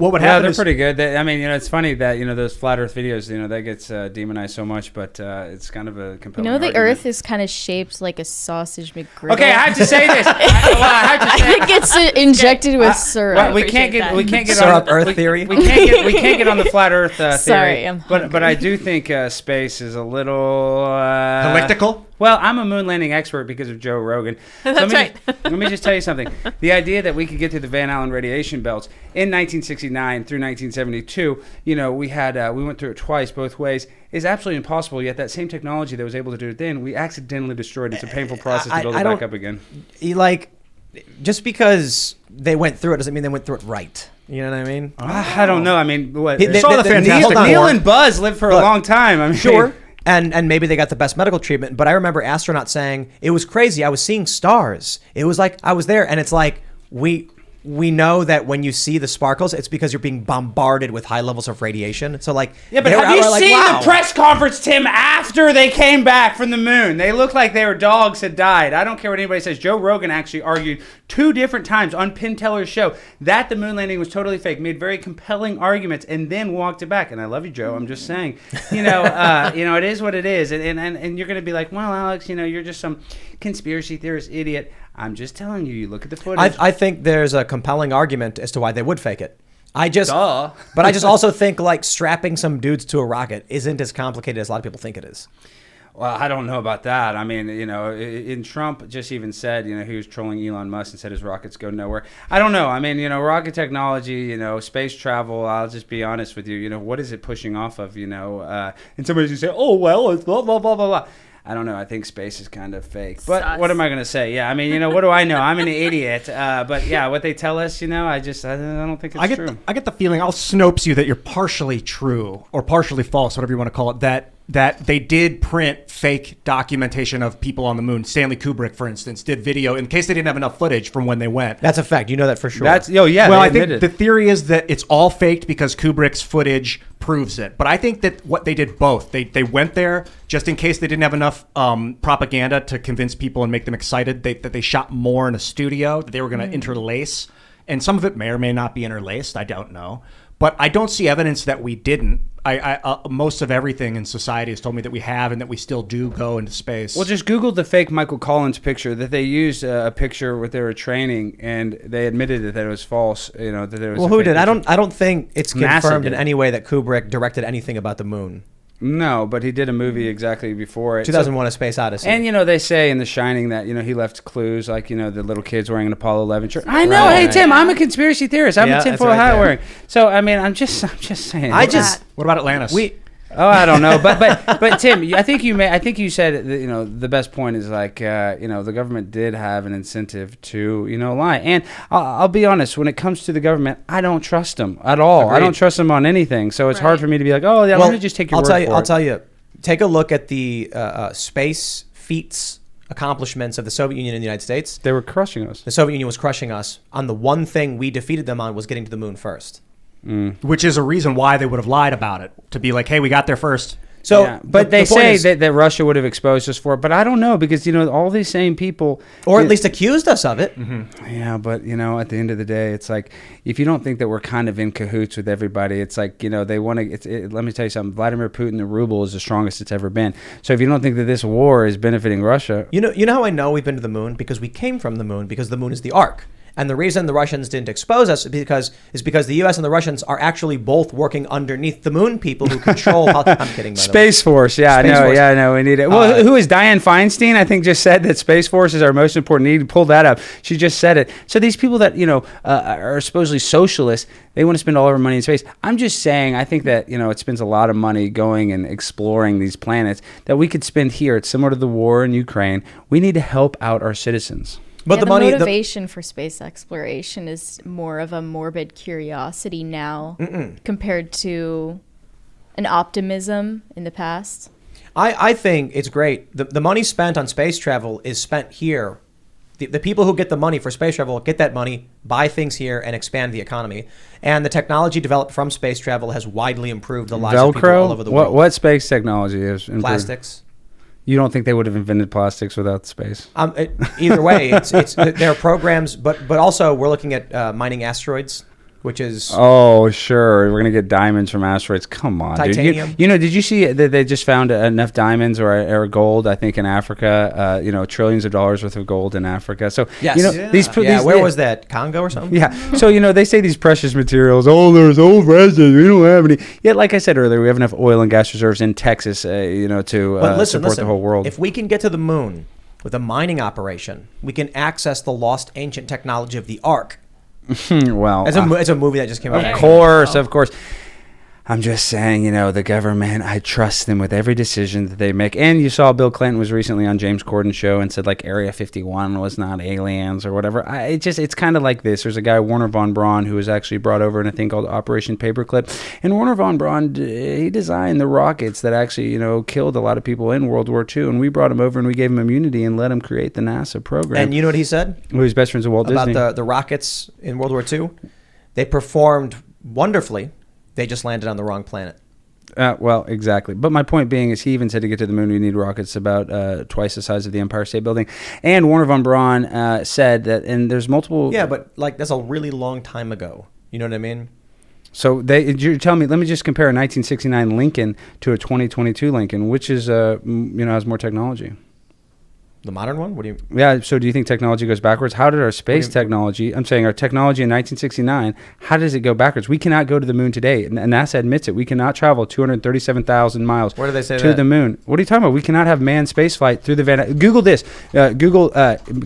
what would Yeah, happen they're is pretty good. I mean, those flat Earth videos, that gets demonized so much, but it's kind of a compelling the argument. Earth is kind of shaped like a sausage McGriddle. Okay, I have to say this. I think it's injected with syrup. Well, we can't get syrup on Earth theory. We can't get on the flat Earth theory. Sorry, I'm but I do think space is a little elliptical. Well, I'm a moon landing expert because of Joe Rogan. That's right. Let me just tell you something. The idea that we could get through the Van Allen radiation belts in 1969 through 1972, we went through it twice, both ways, is absolutely impossible. Yet that same technology that was able to do it then, we accidentally destroyed. It's a painful process to build it back up again. Just because they went through it doesn't mean they went through it right. You know what I mean? I don't know. I mean, what? saw the Fantastic Four. Neil and Buzz lived for a long time. I mean, sure. And maybe they got the best medical treatment, but I remember astronauts saying, it was crazy. I was seeing stars. It was like I was there. And it's like, we know that when you see the sparkles, it's because you're being bombarded with high levels of radiation. So yeah, but have you seen the press conference, Tim, after they came back from the moon? They looked like their dogs had died. I don't care what anybody says. Joe Rogan actually argued 2 different times on Penn Teller's show that the moon landing was totally fake, made very compelling arguments, and then walked it back. And I love you, Joe. I'm just saying, it is what it is. And you're going to be like, well, Alex, you're just some conspiracy theorist idiot. I'm just telling you, look at the footage. I think there's a compelling argument as to why they would fake it. But I just also think like strapping some dudes to a rocket isn't as complicated as a lot of people think it is. Well, I don't know about that. I mean, in Trump just even said, he was trolling Elon Musk and said his rockets go nowhere. I don't know. I mean, rocket technology, space travel, I'll just be honest with you, what is it pushing off of, and somebody's going to say, oh, well, it's blah, blah, blah, blah, blah. I don't know. I think space is kind of fake. But what am I going to say? Yeah, I mean, what do I know? I'm an idiot. But yeah, what they tell us, I don't think it's true. I get the feeling, I'll Snopes you that you're partially true or partially false, whatever you want to call it, that they did print fake documentation of people on the moon. Stanley Kubrick, for instance, did video in case they didn't have enough footage from when they went. That's a fact. You know that for sure. Well, I think the theory is that it's all faked because Kubrick's footage proves it. But I think that what they did both. They went there just in case they didn't have enough propaganda to convince people and make them excited. That they shot more in a studio, that they were going to interlace. And some of it may or may not be interlaced. I don't know. But I don't see evidence that we didn't. Most of everything in society has told me that we have and that we still do go into space. Well, just Google the fake Michael Collins picture that they used a picture where they were training, and they admitted that it was false. That it was. Well, who did? I don't think it's confirmed in any way that Kubrick directed anything about the moon. No, but he did a movie exactly before it. 2001: A Space Odyssey. And, they say in The Shining that, he left clues, like, the little kids wearing an Apollo 11 shirt. I know. Right. Hey, Tim, I'm a conspiracy theorist. I'm a tinfoil hat wearing. So, I mean, I'm just saying. What about Atlantis? I don't know, but Tim, I think you said the best point is like the government did have an incentive to lie, and I'll be honest, when it comes to the government, I don't trust them at all. Agreed. I don't trust them on anything, so it's hard for me to be like, oh yeah, let me just take your word for it. I'll tell you, take a look at the space feats accomplishments of the Soviet Union and the United States. They were crushing us. The Soviet Union was crushing us. On the one thing we defeated them on was getting to the moon first. Which is a reason why they would have lied about it, to be like, hey, we got there first. So, yeah, but they say that Russia would have exposed us for it, but I don't know, because all these same people, or at least accused us of it. Mm-hmm. Yeah, but at the end of the day, it's like, if you don't think that we're kind of in cahoots with everybody, it's like, they want to. Let me tell you something. Vladimir Putin, the ruble is the strongest it's ever been. So if you don't think that this war is benefiting Russia, you know how I know we've been to the moon? Because we came from the moon, because the moon is the arc. And the reason the Russians didn't expose us is because the U.S. and the Russians are actually both working underneath the moon people who control. I'm kidding. By Space Force, yeah, I know, we need it. Well, who is Dianne Feinstein? I think just said that Space Force is our most important need. Pull that up. She just said it. So these people that are supposedly socialists, they want to spend all of our money in space. I'm just saying, I think that it spends a lot of money going and exploring these planets that we could spend here. It's similar to the war in Ukraine. We need to help out our citizens. But the motivation for space exploration is more of a morbid curiosity now compared to an optimism in the past. I think it's great. The money spent on space travel is spent here. The people who get the money for space travel get that money, buy things here, and expand the economy. And the technology developed from space travel has widely improved the lives of people all over the world. What space technology is improved? Plastics. You don't think they would have invented plastics without space? Either way, it's there are programs, but also we're looking at mining asteroids. which is Oh, sure. We're going to get diamonds from asteroids. Come on, titanium. dude. Did you see that they just found enough diamonds or gold, I think, in Africa? Trillions of dollars worth of gold in Africa. So, Yes. Where was that? Congo or something? Yeah. So, they say these precious materials, there's old precious. We don't have any. Yet, like I said earlier, we have enough oil and gas reserves in Texas, to support the whole world. If we can get to the moon with a mining operation, we can access the lost ancient technology of the Ark. Well, it's a movie that just came out. Of course. I'm just saying, the government, I trust them with every decision that they make. And you saw Bill Clinton was recently on James Corden's show and said, like, Area 51 was not aliens or whatever. It's kind of like this. There's a guy, Werner von Braun, who was actually brought over in a thing called Operation Paperclip. And Werner von Braun, he designed the rockets that actually, killed a lot of people in World War II. And we brought him over and we gave him immunity and let him create the NASA program. And you know what he said? Well, he's best friends with Walt Disney. About the rockets in World War II? They performed wonderfully. They just landed on the wrong planet. Well, exactly. But my point being is he even said to get to the moon, we need rockets about twice the size of the Empire State Building. And Werner von Braun said that, and there's multiple... Yeah, but that's a really long time ago. You know what I mean? So you're telling me, let me just compare a 1969 Lincoln to a 2022 Lincoln, which is, has more technology. The modern one? What do you... Yeah, so do you think technology goes backwards? How did our space technology... I'm saying our technology in 1969, how does it go backwards? We cannot go to the moon today. And NASA admits it. We cannot travel 237,000 miles Where do they say to the moon. What are you talking about? We cannot have manned space flight through the Van... Google this. Google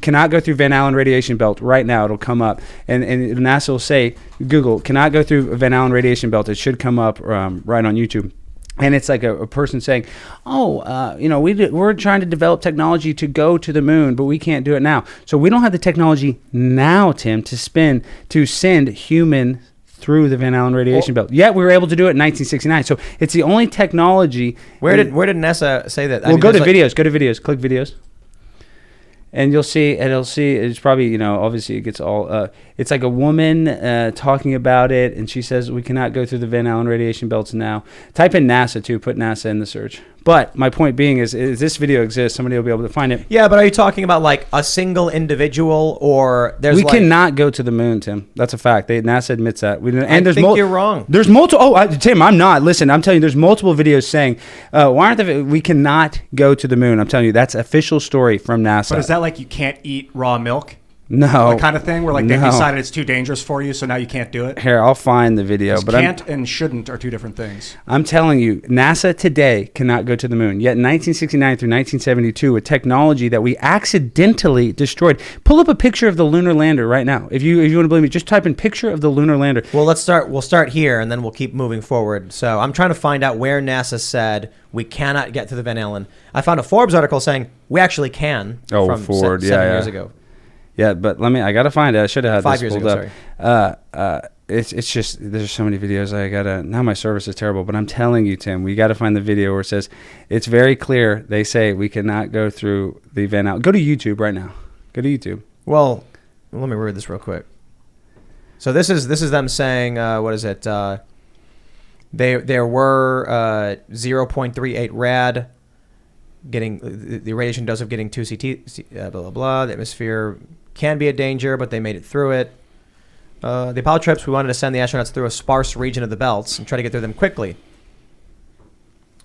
cannot go through Van Allen radiation belt right now. It'll come up. And NASA will say, Google cannot go through Van Allen radiation belt. It should come up right on YouTube. And it's like a person saying, we're trying to develop technology to go to the moon, but we can't do it now. So we don't have the technology now, Tim, to send human through the Van Allen radiation belt. Yet we were able to do it in 1969. So it's the only technology. Where did NASA say that? Go to videos. Go to videos. Click videos. And you'll see, it's probably, obviously it gets all, it's like a woman talking about it, and she says we cannot go through the Van Allen radiation belts now. Type in NASA, too. Put NASA in the search. But my point being is this video exists. Somebody will be able to find it. Yeah, but are you talking about, like, a single individual, or we cannot go to the moon, Tim. That's a fact. NASA admits that. I think you're wrong. There's multiple... Tim, I'm not. Listen, I'm telling you, there's multiple videos saying, we cannot go to the moon. I'm telling you, that's official story from NASA. But is that like you can't eat raw milk? No. That kind of thing where like they've decided it's too dangerous for you, so now you can't do it? Here, I'll find the video. But can't and shouldn't are two different things. I'm telling you, NASA today cannot go to the moon. Yet in 1969 through 1972, a technology that we accidentally destroyed. Pull up a picture of the lunar lander right now. If you want to believe me, just type in picture of the lunar lander. Well, we'll start here, and then we'll keep moving forward. So I'm trying to find out where NASA said we cannot get to the Van Allen. I found a Forbes article saying we actually can from Ford, 7 years ago. Yeah, but I gotta find it. I should have had 5 this years pulled ago, up. sorry. It's just there's so many videos now my service is terrible, but I'm telling you, Tim, we gotta find the video where it says it's very clear. They say we cannot go through the Van Allen. Go to YouTube right now. Go to YouTube. Well, let me read this real quick. So this is them saying what is it? There were 0.38 rad. The radiation dose of getting 2 CT, blah, blah, blah. The atmosphere can be a danger, but they made it through it. The Apollo trips, we wanted to send the astronauts through a sparse region of the belts and try to get through them quickly.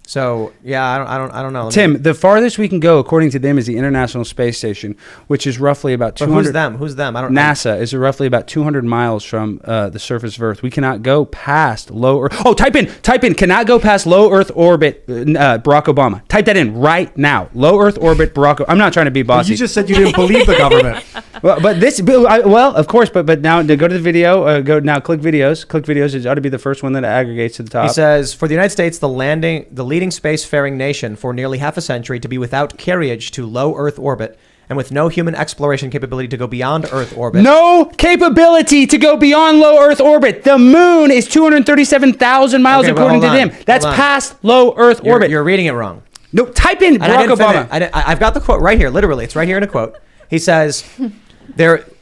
So yeah, I don't know. Tim, the farthest we can go, according to them, is the International Space Station, which is roughly about 200. But who's them? I don't know. NASA is roughly about 200 miles from the surface of Earth. We cannot go past low Earth. Oh, type in, cannot go past low Earth orbit, Barack Obama. Type that in right now. Low Earth orbit, Barack Obama. I'm not trying to be bossy. Well, you just said you didn't believe the government. Well, of course, but now to go to the video, click videos. Click videos. It ought to be the first one that aggregates to the top. He says, for the United States, the leading spacefaring nation for nearly half a century to be without carriage to low Earth orbit and with no human exploration capability to go beyond Earth orbit. No capability to go beyond low Earth orbit. The moon is 237,000 miles according to them. That's past low Earth orbit. You're reading it wrong. No, type in Barack Obama. I've got the quote right here. Literally, it's right here in a quote. He says,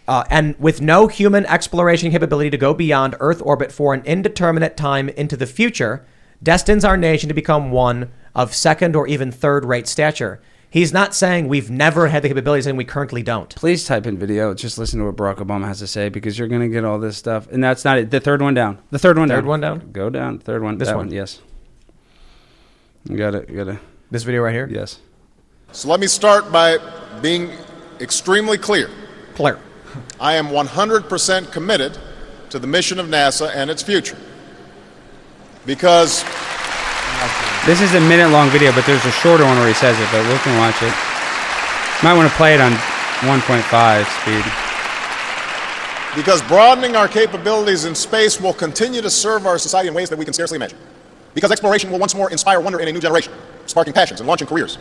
and with no human exploration capability to go beyond Earth orbit for an indeterminate time into the future, destines our nation to become one of second or even third-rate stature. He's not saying we've never had the capabilities and we currently don't. Please type in video. Just listen to what Barack Obama has to say because you're going to get all this stuff. And that's not it. The third one down. The third one down. Third one down? Go down. Third one. This that one? Yes. You got it. This video right here? Yes. So let me start by being extremely clear. Clear. I am 100% committed to the mission of NASA and its future. Because This is a minute-long video, but there's a shorter one where he says it, but we can watch it. Might want to play it on 1.5 speed. Because broadening our capabilities in space will continue to serve our society in ways that we can scarcely imagine. Because exploration will once more inspire wonder in a new generation, sparking passions and launching careers.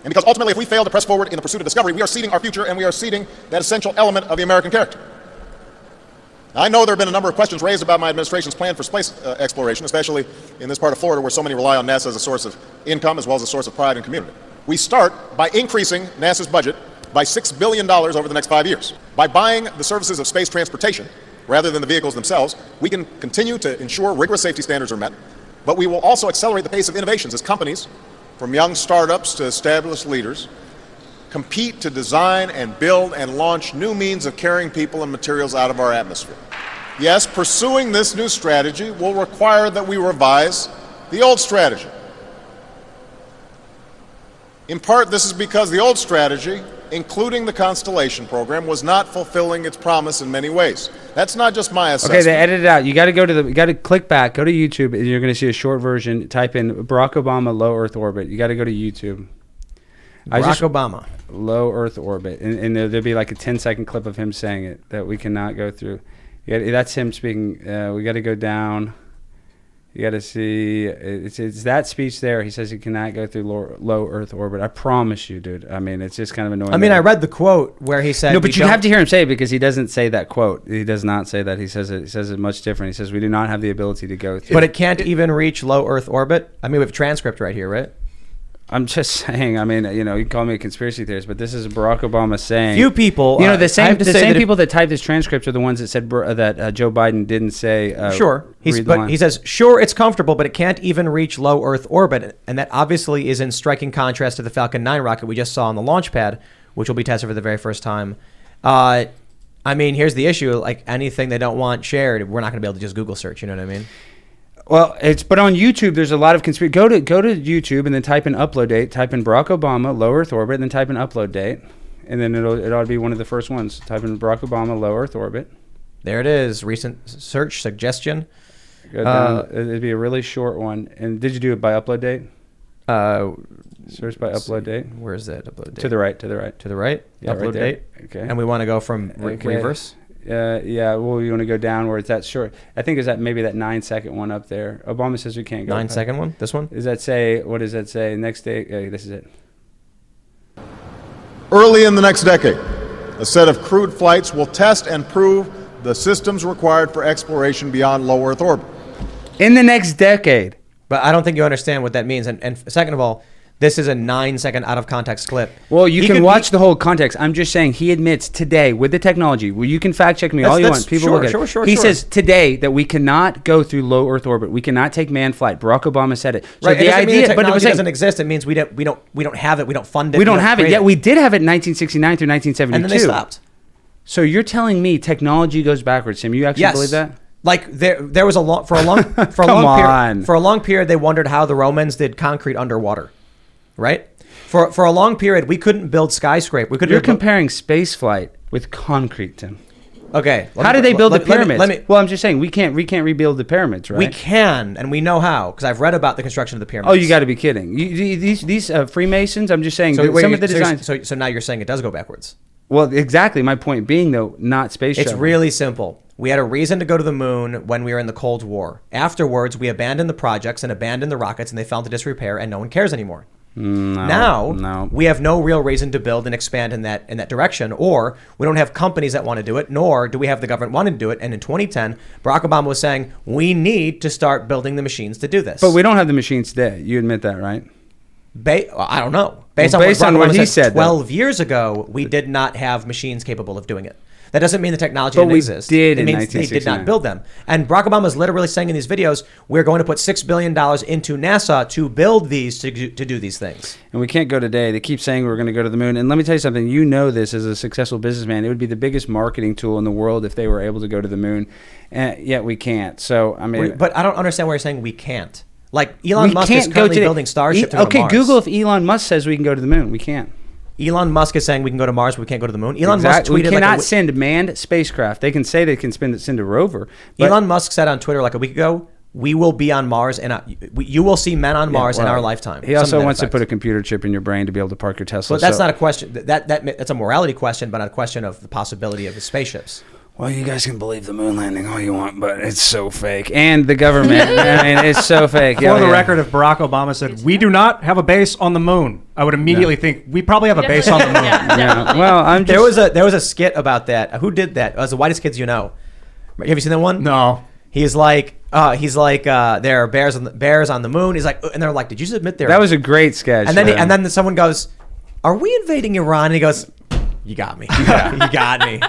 And because ultimately, if we fail to press forward in the pursuit of discovery, we are ceding our future and we are ceding that essential element of the American character. I know there have been a number of questions raised about my administration's plan for space exploration, especially in this part of Florida where so many rely on NASA as a source of income as well as a source of pride and community. We start by increasing NASA's budget by $6 billion over the next 5 years. By buying the services of space transportation rather than the vehicles themselves, we can continue to ensure rigorous safety standards are met, but we will also accelerate the pace of innovations as companies, from young startups to established leaders, compete to design and build and launch new means of carrying people and materials out of our atmosphere. Yes, pursuing this new strategy will require that we revise the old strategy. In part, this is because the old strategy, including the Constellation program, was not fulfilling its promise in many ways. That's not just my assessment. Okay, they edited it out. You got to you got to click back, go to YouTube, and you're going to see a short version. Type in Barack Obama low Earth orbit. You got to go to YouTube. Barack Obama. Low Earth orbit. And there'll be like a 10-second clip of him saying it that we cannot go through. That's him speaking. We got to go down. You got to see. It's that speech there. He says he cannot go through low Earth orbit. I promise you, dude. I mean, it's just kind of annoying. I mean, I read the quote where he said... No, but you have to hear him say it because he doesn't say that quote. He does not say that. He says it much different. He says we do not have the ability to go through. But it can't even reach low Earth orbit? I mean, we have a transcript right here, right? I'm just saying. I mean, you can call me a conspiracy theorist, but this is Barack Obama saying. Few people. The same people that typed this transcript are the ones that said that Joe Biden didn't say. Sure, he says sure it's comfortable, but it can't even reach low Earth orbit, and that obviously is in striking contrast to the Falcon 9 rocket we just saw on the launch pad, which will be tested for the very first time. I mean, here's the issue: like anything they don't want shared, we're not going to be able to just Google search. You know what I mean? Well, but on YouTube, there's a lot of conspiracy. Go to YouTube and then type in upload date. Type in Barack Obama low Earth orbit, and then type in upload date, and then it ought to be one of the first ones. Type in Barack Obama low Earth orbit. There it is. Recent search suggestion. Go down. It'd be a really short one. And did you do it by upload date? Search by upload date. Where is that upload date? To the right. To the right. Yeah, upload right date. Okay. And we want to go from reverse. Yeah, well, you want to go down where it's that short. I think is that maybe that 9-second one up there. Obama says we can't go. 9-second one? This one? What does that say? Next day, this is it. early in the next decade, a set of crewed flights will test and prove the systems required for exploration beyond low Earth orbit. In the next decade. But I don't think you understand what that means. And second of all, this is a 9-second out of context clip. Well, you can watch the whole context. I'm just saying he admits today with the technology, well, you can fact check me all you want. People look at it. He says today that we cannot go through low Earth orbit. We cannot take manned flight. Barack Obama said it. So right. the idea, but it doesn't exist. It means we don't have it. We don't fund it. We don't have it yet. We did have it in 1969 through 1972. And then they stopped. So you're telling me technology goes backwards, Tim? You actually believe that? Like there was a long period they wondered how the Romans did concrete underwater, right? For a long period we couldn't build skyscrapers. You're comparing space flight with concrete, Tim. Okay. How did they build the pyramids? Well, I'm just saying we can't rebuild the pyramids, right? We can, and we know how because I've read about the construction of the pyramids. Oh, you got to be kidding! These Freemasons. I'm just saying some of the designs. So now you're saying it does go backwards. Well, exactly. My point being, though, not space travel. It's really simple. We had a reason to go to the moon when we were in the Cold War. Afterwards, we abandoned the projects and abandoned the rockets, and they fell into disrepair, and no one cares anymore. Now, we have no real reason to build and expand in that direction, or we don't have companies that want to do it, nor do we have the government wanting to do it. And in 2010, Barack Obama was saying, we need to start building the machines to do this. But we don't have the machines today. You admit that, right? I don't know. Based on what he said 12 years ago, we did not have machines capable of doing it. That doesn't mean the technology But didn't we exist. did It in means they did 1969. not build them. And Barack Obama is literally saying in these videos, we're going to put $6 billion into NASA to build these, to do these things. And we can't go today. They keep saying we're going to go to the moon. And let me tell you something. You know this as a successful businessman. It would be the biggest marketing tool in the world if they were able to go to the moon. And yet we can't. So, I mean... But I don't understand why you're saying we can't. Like, Elon we Musk can't is currently go to building Starship to go to Okay, Mars. Google if Elon Musk says we can go to the moon. We can't. Elon Musk is saying we can go to Mars, but we can't go to the moon. Elon Musk tweeted We cannot like send manned spacecraft. They can say they can send a rover. But Elon Musk said on Twitter like a week ago, we will be on Mars and you will see men on Mars in our lifetime. He also Something to that wants to effect. put a computer chip in your brain to be able to park your Tesla. But that's so- not a question. That's a morality question, but not a question of the possibility of the spaceships. Well, you guys can believe the moon landing all you want, but it's so fake. And the government, I mean, it's so fake. For the record, if Barack Obama said, we do not have a base on the moon, I would immediately think, we probably have a base on the moon. Yeah. Well, I'm There just... was a skit about that. Who did that? It was the whitest kids you know. Have you seen that one? No. He's like there are bears on the moon. He's like, and they're like, did you submit there? That was a great sketch. And then someone goes, "Are we invading Iran?" And he goes, "You got me. You got me."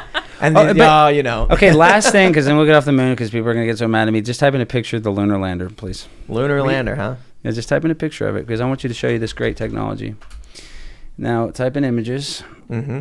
And then, you know. Okay, last thing, because then we'll get off the moon because people are going to get so mad at me. Just type in a picture of the lunar lander, please. Lunar lander, huh? Yeah, just type in a picture of it because I want you to show you this great technology. Now, type in images. Mm-hmm.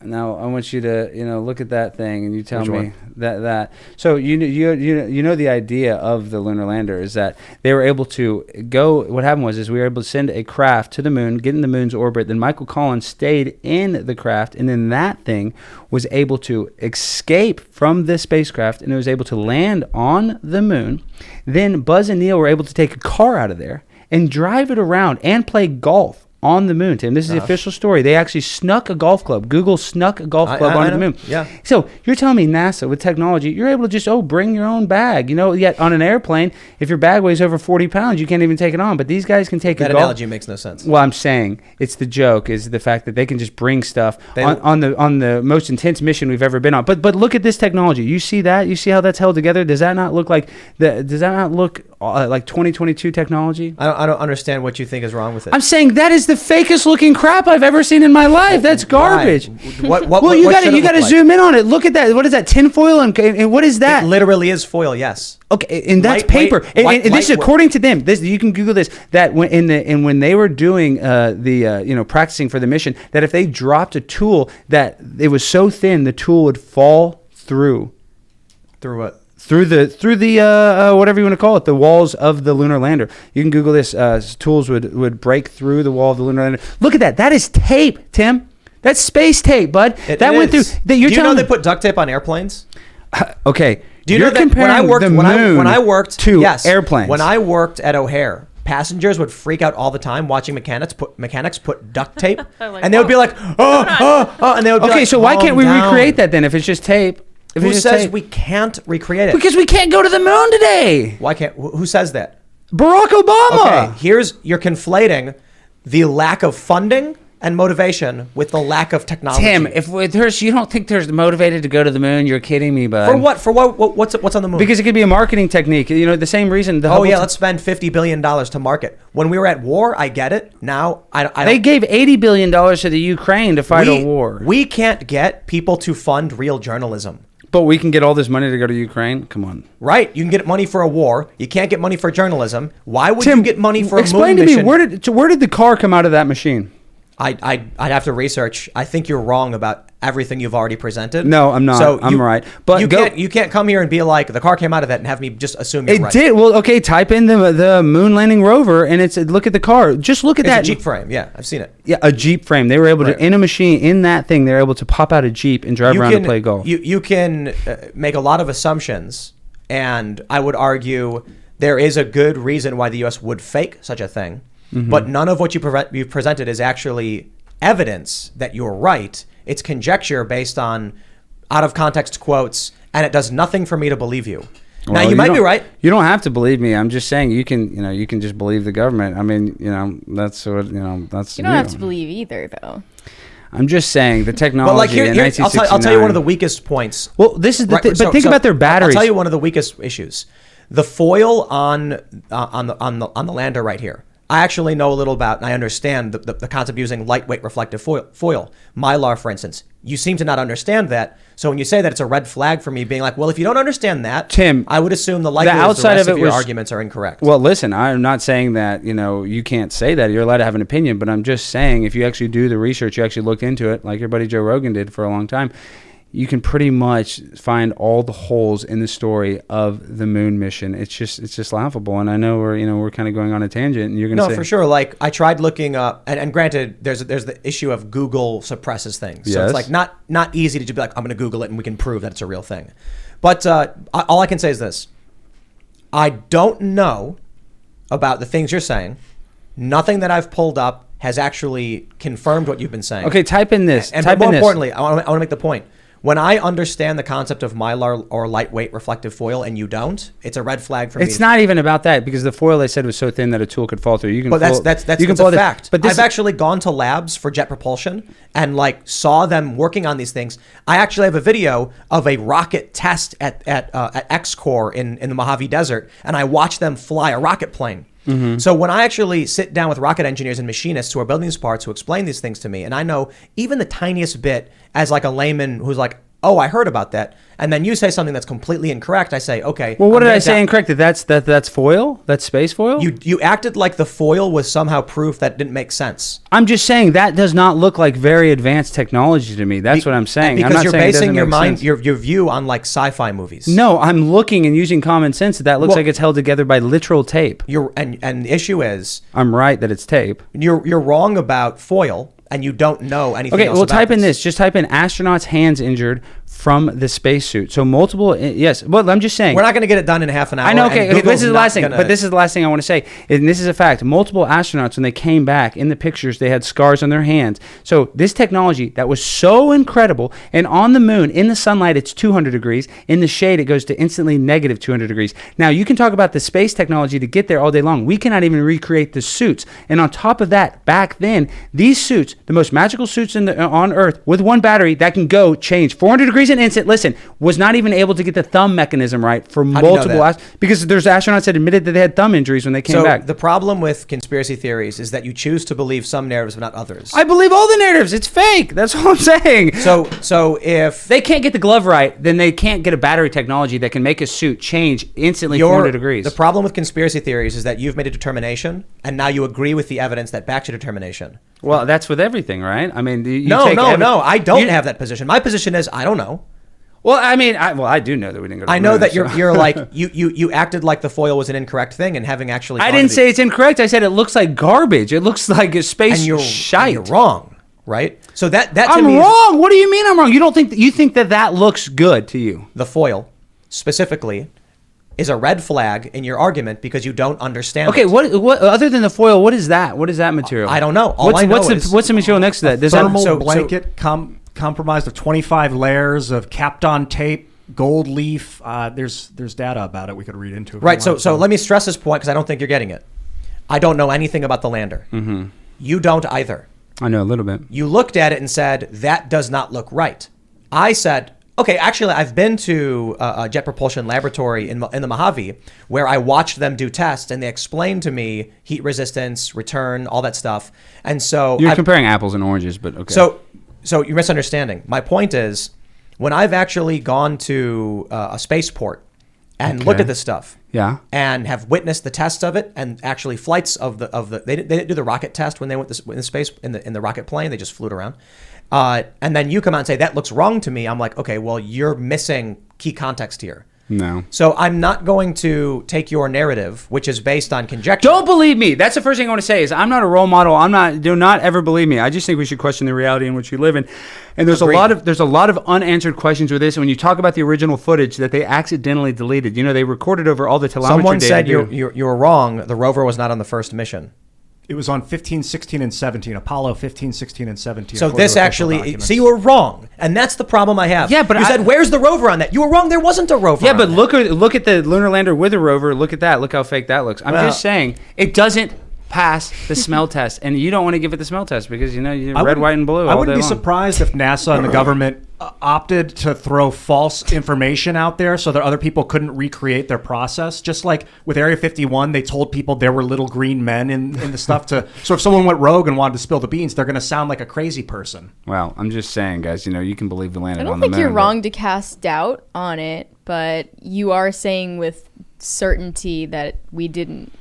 Now, I want you to, look at that thing, and you tell Which me one? that. So you know the idea of the lunar lander is that they were able to go. What happened was we were able to send a craft to the moon, get in the moon's orbit. Then Michael Collins stayed in the craft, and then that thing was able to escape from the spacecraft, and it was able to land on the moon. Then Buzz and Neil were able to take a car out of there and drive it around and play golf on the moon, Tim. This is the official story. They actually snuck a golf club. Google snuck a golf club onto the moon. Yeah. So you're telling me NASA, with technology, you're able to just, bring your own bag. Yet on an airplane, if your bag weighs over 40 pounds, you can't even take it on. But these guys can take That a golf. analogy makes no sense. Well, I'm saying it's the joke is the fact that they can just bring stuff on the most intense mission we've ever been on. But look at this technology. You see that? You see how that's held together? Does that not look like like 2022 technology? I don't understand what you think is wrong with it. I'm saying that is the fakest looking crap I've ever seen in my life. That's garbage. What Well, you should it got to look like? zoom in on it. Look at that. What is that? Tinfoil and what is that? It literally is foil. Yes. Okay, and that's Lightweight- paper. And this is lightweight. according to them. This you can Google this. That when they were doing practicing for the mission, that if they dropped a tool, that it was so thin the tool would fall through Through what? through the whatever you want to call it, the walls of the lunar lander. You can Google this. Tools would break through the wall of the lunar lander. Look at that. That is tape, Tim. That's space tape, bud. That went through. Do you know they put duct tape on airplanes? Okay. Do you know that comparing when I worked to yes, airplanes? When I worked at O'Hare, passengers would freak out all the time watching mechanics put duct tape, Like, and they would be like, oh, and they would be Okay, like, so why can't we "Calm down." recreate that then if it's just tape? If Who it's just says tape? we can't recreate it? Because we can't go to the moon today. Why can't? Who says that? Barack Obama. Okay, you're conflating the lack of funding and motivation with the lack of technology. Tim, if you don't think there's motivated to go to the moon, you're kidding me, bud. for what? For what? What's on the moon? Because it could be a marketing technique. The same reason. Let's spend $50 billion to market. When we were at war, I get it. Now I They gave $80 billion to the Ukraine to fight a war. We can't get people to fund real journalism. But we can get all this money to go to Ukraine? Come on. Right, you can get money for a war. You can't get money for journalism. Why would you get money for a moon explain to mission? me, where did the car come out of that machine? I'd have to research. I think you're wrong about everything you've already presented. No, I'm not. I'm right. But you can't come here and be like the car came out of that and have me just assume you're It right. did. Well, okay, type in the moon landing rover and look at the car. Just look at It's that. a Jeep frame. Yeah, I've seen it. Yeah, a Jeep frame. They were able Right. to, in a machine, in that thing, they're able to pop out a Jeep and drive around and play golf. You can make a lot of assumptions, and I would argue there is a good reason why the U.S. would fake such a thing, but none of what you've presented is actually evidence that you're right. It's conjecture based on out of context quotes, and it does nothing for me to believe you. Now Well, you might be don't- right. You don't have to believe me. I'm just saying you can just believe the government. I mean, that's what that's. You don't have to believe either, though. I'm just saying the technology But like here, in 1969. I'll tell you one of the weakest points. Well, this is the Right, thing. But think about their batteries. I'll tell you one of the weakest issues. The foil on the lander right here. I actually know a little about, and I understand the concept of using lightweight reflective foil. Mylar, for instance. You seem to not understand that. So when you say that, it's a red flag for me being like, well, if you don't understand that, Tim, I would assume the likelihood the rest of your arguments are incorrect. Well, listen, I'm not saying that, you can't say that. You're allowed to have an opinion, but I'm just saying if you actually do the research, you actually look into it, like your buddy Joe Rogan did for a long time, you can pretty much find all the holes in the story of the moon mission. It's just laughable. And I know we're kind of going on a tangent, and you're going to say, no, for sure. Like I tried looking up, and granted, there's the issue of Google suppresses things, so it's like not easy to just be like, I'm going to Google it and we can prove that it's a real thing. But all I can say is this: I don't know about the things you're saying. Nothing that I've pulled up has actually confirmed what you've been saying. Okay, type in this. And more importantly, I want to make the point. When I understand the concept of Mylar or lightweight reflective foil and you don't, it's a red flag for me. It's not even about that, because the foil they said was so thin that a tool could fall through. You can. But that's a fact. But I've actually gone to labs for jet propulsion and saw them working on these things. I actually have a video of a rocket test at X-Core in the Mojave Desert, and I watched them fly a rocket plane. Mm-hmm. So when I actually sit down with rocket engineers and machinists who are building these parts, who explain these things to me, and I know even the tiniest bit as like a layman who's like, oh, I heard about that, and then you say something that's completely incorrect, I say, okay. Well, what did I say incorrect? That's foil? That's space foil? You acted like the foil was somehow proof that didn't make sense. I'm just saying that does not look like very advanced technology to me. That's what I'm saying. Because I'm not you're saying basing your mind, your view on like sci-fi movies. No, I'm looking and using common sense that looks like it's held together by literal tape. And the issue is, I'm right that it's tape. You're wrong about foil. And you don't know anything else about type in this. Just type in astronauts' hands injured from the spacesuit. So multiple, yes. Well, I'm just saying. We're not going to get it done in half an hour. I know, okay. This is the last thing. But this is the last thing I want to say. And this is a fact. Multiple astronauts, when they came back, in the pictures, they had scars on their hands. So this technology that was so incredible, and on the moon, in the sunlight, it's 200 degrees. In the shade, it goes to instantly negative 200 degrees. Now, you can talk about the space technology to get there all day long. We cannot even recreate the suits. And on top of that, back then, these suits, the most magical suits on Earth with one battery that can go change 400 degrees an instant. Listen, was not even able to get the thumb mechanism right for multiple because there's astronauts that admitted that they had thumb injuries when they came back. The problem with conspiracy theories is that you choose to believe some narratives but not others. I believe all the narratives. It's fake. That's all I'm saying. So if they can't get the glove right, then they can't get a battery technology that can make a suit change instantly 400 degrees. The problem with conspiracy theories is that you've made a determination and now you agree with the evidence that backs your determination. Well, that's with everything, right? I mean, no. I don't have that position. My position is I don't know. Well, I mean, I do know that we didn't go to the moon. I know that so. you're like you acted like the foil was an incorrect thing, and having actually. I didn't say it's incorrect. I said it looks like garbage. It looks like a space shite. And you're wrong, right? So that to I'm me wrong. What do you mean I'm wrong? You think that looks good to you? The foil, specifically, is a red flag in your argument because you don't understand. Okay, what other than the foil? What is that? What is that material? I don't know. What's the material next to that? Does thermal blanket comprised of 25 layers of Kapton tape, gold leaf. There's data about it we could read into. Right. So let me stress this point because I don't think you're getting it. I don't know anything about the lander. Mm-hmm. You don't either. I know a little bit. You looked at it and said that does not look right. I said, okay, actually, I've been to a jet propulsion laboratory in the Mojave where I watched them do tests, and they explained to me heat resistance, return, all that stuff. And so you're comparing apples and oranges, but okay. So you're misunderstanding. My point is, when I've actually gone to a spaceport and looked at this stuff, and have witnessed the tests of it, and actually flights of the they didn't do the rocket test when they went in space in the rocket plane. They just flew it around. And then you come out and say, that looks wrong to me. I'm like, okay, well, you're missing key context here. No. So I'm not going to take your narrative, which is based on conjecture. Don't believe me. That's the first thing I want to say is I'm not a role model. Do not ever believe me. I just think we should question the reality in which we live in. And there's a lot of unanswered questions with this. And when you talk about the original footage that they accidentally deleted, they recorded over all the telemetry data. Someone said you were wrong. The rover was not on the first mission. It was on 15, 16, and 17. Apollo 15, 16, and 17. So this actually, see, you were wrong. And that's the problem I have. Yeah, but you said, where's the rover on that? You were wrong. There wasn't a rover on but that. look at the lunar lander with a rover. Look at that. Look how fake that looks. I'm just saying, it doesn't pass the smell test, and you don't want to give it the smell test because you red, wouldn't- white, and blue. I all wouldn't day be long. surprised if NASA and the government opted to throw false information out there so that other people couldn't recreate their process. Just like with Area 51, they told people there were little green men in the stuff to. So if someone went rogue and wanted to spill the beans, they're going to sound like a crazy person. Well, I'm just saying, guys. You can believe we landed I don't on the think moon. you're but- wrong to cast doubt on it, but you are saying with certainty that we didn't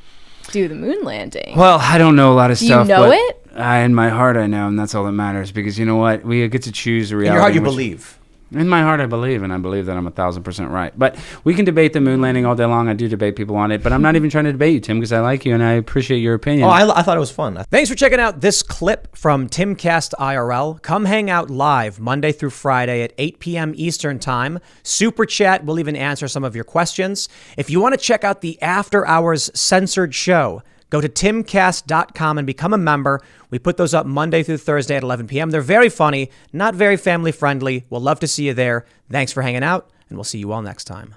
do the moon landing. Well, I don't know a lot of Do you stuff. know but it? In my heart, I know, and that's all that matters. Because you know what? We get to choose the reality. In your heart, you which- believe. In my heart, I believe, and I believe that I'm 1,000% right. But we can debate the moon landing all day long. I do debate people on it, but I'm not even trying to debate you, Tim, because I like you and I appreciate your opinion. Oh, I thought it was fun. Thanks for checking out this clip from Timcast IRL. Come hang out live Monday through Friday at 8 p.m. Eastern Time. Super Chat will even answer some of your questions. If you want to check out the After Hours Censored Show, go to timcast.com and become a member. We put those up Monday through Thursday at 11 p.m. They're very funny, not very family friendly. We'll love to see you there. Thanks for hanging out, and we'll see you all next time.